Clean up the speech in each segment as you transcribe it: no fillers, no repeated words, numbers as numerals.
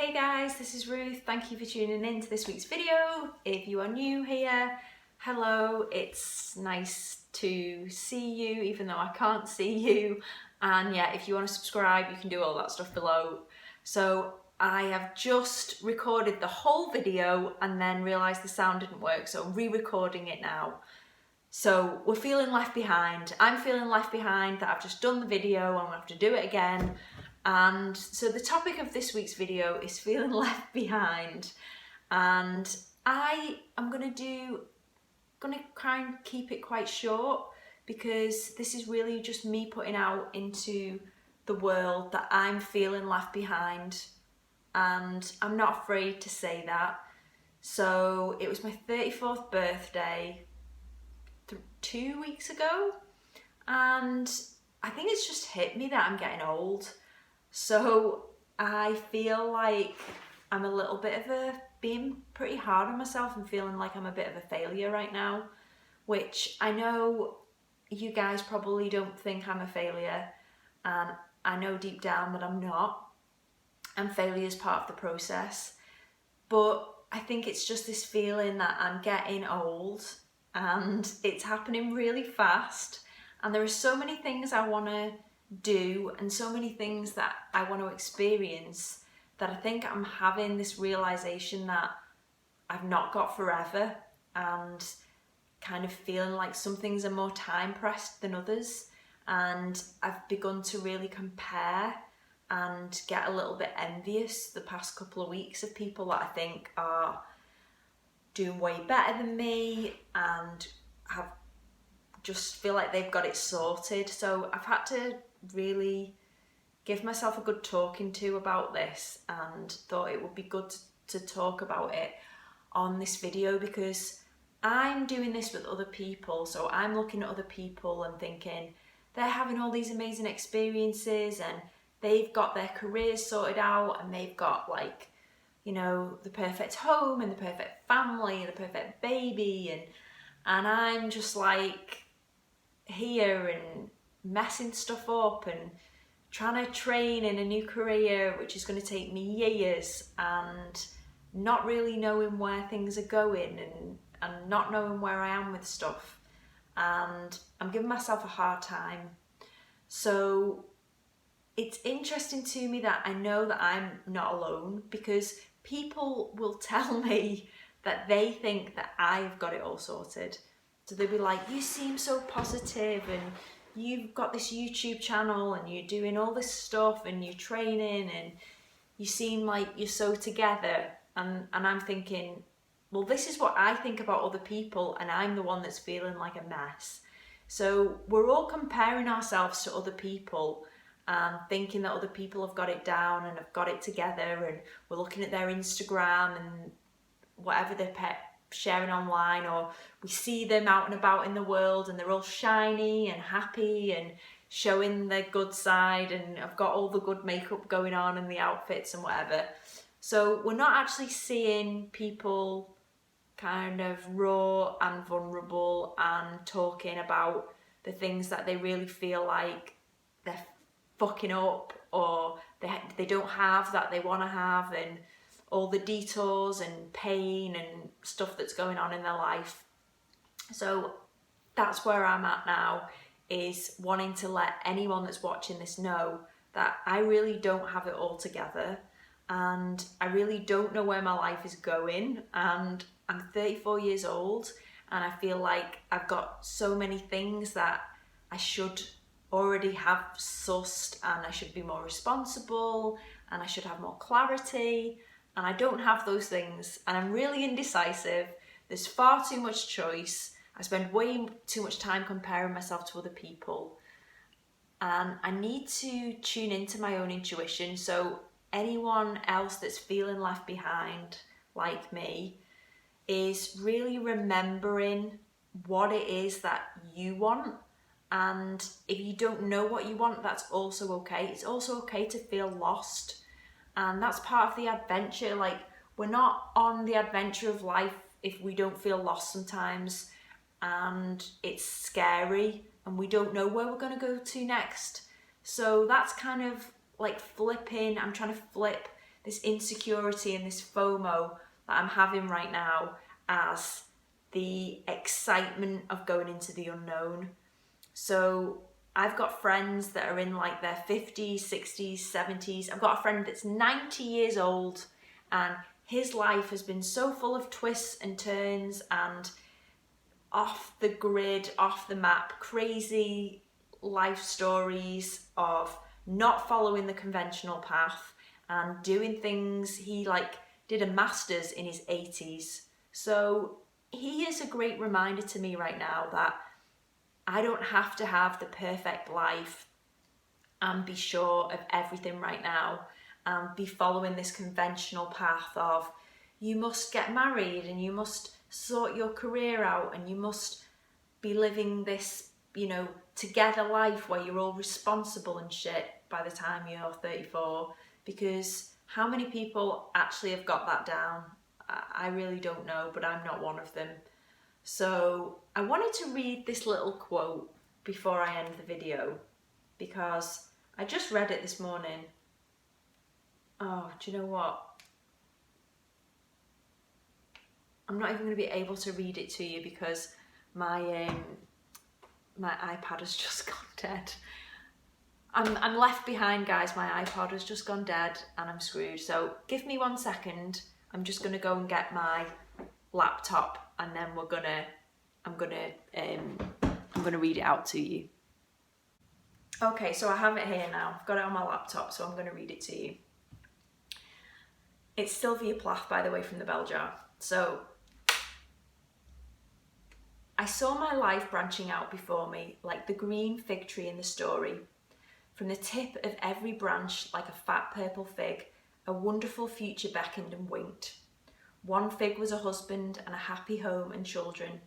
Hey guys, this is Ruth. Thank you for tuning in to this week's video. If you are new here, hello. It's nice to see you even though I can't see you. And yeah, if you want to subscribe, you can do all that stuff below. So I have just recorded the whole video and then realised the sound didn't work, so I'm re-recording it now. So we're feeling left behind. I'm feeling left behind that I've just done the video and I'm gonna have to do it again. And so the topic of this week's video is feeling left behind. And I am gonna try and keep it quite short because this is really just me putting out into the world that I'm feeling left behind. And I'm not afraid to say that. So it was my 34th birthday 2 weeks ago, and I think it's just hit me that I'm getting old. So I feel like I'm a little bit of being pretty hard on myself and feeling like I'm a bit of a failure right now, which I know you guys probably don't think I'm a failure, and I know deep down that I'm not, and failure is part of the process. But I think it's just this feeling that I'm getting old and it's happening really fast, and there are so many things I want to do and so many things that I want to experience that I think I'm having this realization that I've not got forever, and kind of feeling like some things are more time pressed than others. And I've begun to really compare and get a little bit envious the past couple of weeks of people that I think are doing way better than me and have just feel like they've got it sorted. So I've had to really give myself a good talking to about this, and thought it would be good to talk about it on this video because I'm doing this with other people. So I'm looking at other people and thinking they're having all these amazing experiences and they've got their careers sorted out and they've got, like, you know, the perfect home and the perfect family and the perfect baby, and I'm just like here and messing stuff up and trying to train in a new career which is going to take me years, and not really knowing where things are going and not knowing where I am with stuff, and I'm giving myself a hard time. So it's interesting to me that I know that I'm not alone, because people will tell me that they think that I've got it all sorted. So they'll be like, you seem so positive and you've got this YouTube channel and you're doing all this stuff and you're training and you seem like you're so together. And I'm thinking, well, this is what I think about other people, and I'm the one that's feeling like a mess. So we're all comparing ourselves to other people and thinking that other people have got it down and have got it together, and we're looking at their Instagram and whatever they're sharing online, or we see them out and about in the world and they're all shiny and happy and showing their good side and have got all the good makeup going on and the outfits and whatever. So we're not actually seeing people kind of raw and vulnerable and talking about the things that they really feel like they're fucking up, or they don't have that they want to have, and all the detours and pain and stuff that's going on in their life. So that's where I'm at now, is wanting to let anyone that's watching this know that I really don't have it all together, and I really don't know where my life is going, and I'm 34 years old and I feel like I've got so many things that I should already have sussed, and I should be more responsible and I should have more clarity, and I don't have those things, and I'm really indecisive. There's far too much choice. I spend way too much time comparing myself to other people, and I need to tune into my own intuition. So anyone else that's feeling left behind like me is really remembering what it is that you want. And if you don't know what you want, that's also okay. It's also okay to feel lost, and that's part of the adventure. Like, we're not on the adventure of life if we don't feel lost sometimes, and it's scary and we don't know where we're going to go to next. So that's kind of like flipping. I'm trying to flip this insecurity and this FOMO that I'm having right now as the excitement of going into the unknown. So I've got friends that are in like their 50s, 60s, 70s. I've got a friend that's 90 years old, and his life has been so full of twists and turns and off the grid, off the map, crazy life stories of not following the conventional path and doing things. He like did a master's in his 80s. So he is a great reminder to me right now that I don't have to have the perfect life and be sure of everything right now and be following this conventional path of you must get married and you must sort your career out and you must be living this, you know, together life where you're all responsible and shit by the time you're 34. Because how many people actually have got that down? I really don't know, but I'm not one of them. So I wanted to read this little quote before I end the video because I just read it this morning. Oh, do you know what? I'm not even going to be able to read it to you because my iPad has just gone dead. I'm left behind, guys. My iPod has just gone dead and I'm screwed. So give me 1 second. I'm just going to go and get my laptop and then I'm gonna read it out to you. Okay, so I have it here now. I've got it on my laptop, so I'm gonna read it to you. It's Sylvia Plath, by the way, from the Bell Jar. So, I saw my life branching out before me like the green fig tree in the story. From the tip of every branch, like a fat purple fig, a wonderful future beckoned and winked. One fig was a husband and a happy home and children,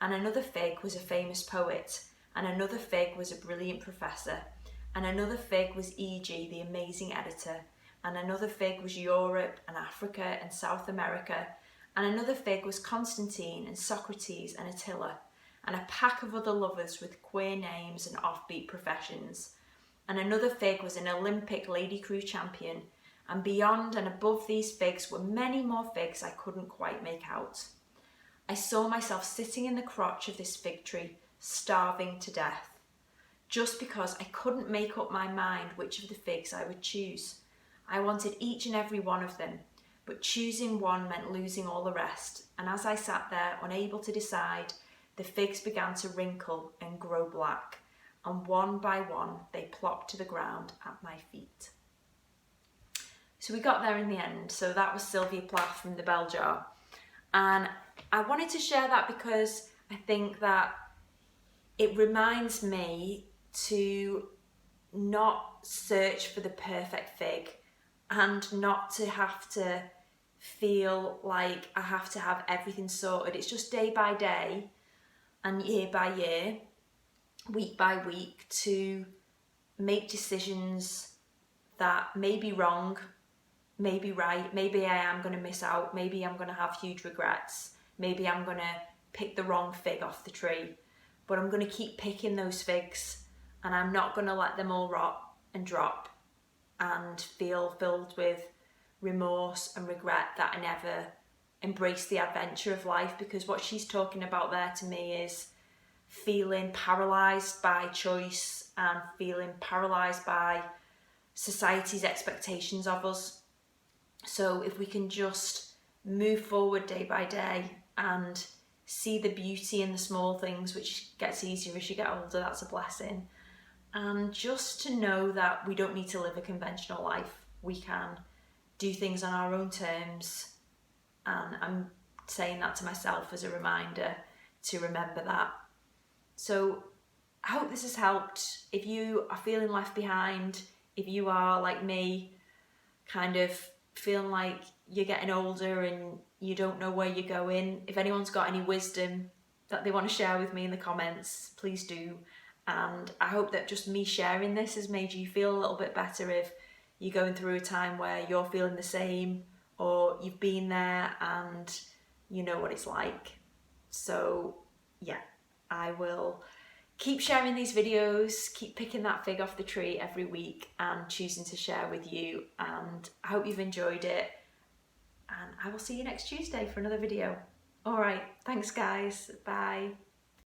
and another fig was a famous poet, and another fig was a brilliant professor, and another fig was E.G., the amazing editor, and another fig was Europe and Africa and South America, and another fig was Constantine and Socrates and Attila, and a pack of other lovers with queer names and offbeat professions, and another fig was an Olympic lady crew champion, and beyond and above these figs were many more figs I couldn't quite make out. I saw myself sitting in the crotch of this fig tree, starving to death, just because I couldn't make up my mind which of the figs I would choose. I wanted each and every one of them, but choosing one meant losing all the rest, and as I sat there unable to decide, the figs began to wrinkle and grow black, and one by one they plopped to the ground at my feet. So we got there in the end. So that was Sylvia Plath from the Bell Jar. And I wanted to share that because I think that it reminds me to not search for the perfect fig and not to have to feel like I have to have everything sorted. It's just day by day and year by year, week by week, to make decisions that may be wrong, maybe right, maybe I am going to miss out, maybe I'm going to have huge regrets, maybe I'm going to pick the wrong fig off the tree, but I'm going to keep picking those figs and I'm not going to let them all rot and drop and feel filled with remorse and regret that I never embraced the adventure of life. Because what she's talking about there to me is feeling paralysed by choice and feeling paralysed by society's expectations of us. So if we can just move forward day by day and see the beauty in the small things, which gets easier as you get older, that's a blessing. And just to know that we don't need to live a conventional life. We can do things on our own terms. And I'm saying that to myself as a reminder to remember that. So I hope this has helped. If you are feeling left behind, if you are like me, kind of feeling like you're getting older and you don't know where you're going, if anyone's got any wisdom that they want to share with me in the comments, please do. And I hope that just me sharing this has made you feel a little bit better if you're going through a time where you're feeling the same or you've been there and you know what it's like. So yeah, I will keep sharing these videos, keep picking that fig off the tree every week and choosing to share with you, and I hope you've enjoyed it, and I will see you next Tuesday for another video. Alright, thanks guys, bye.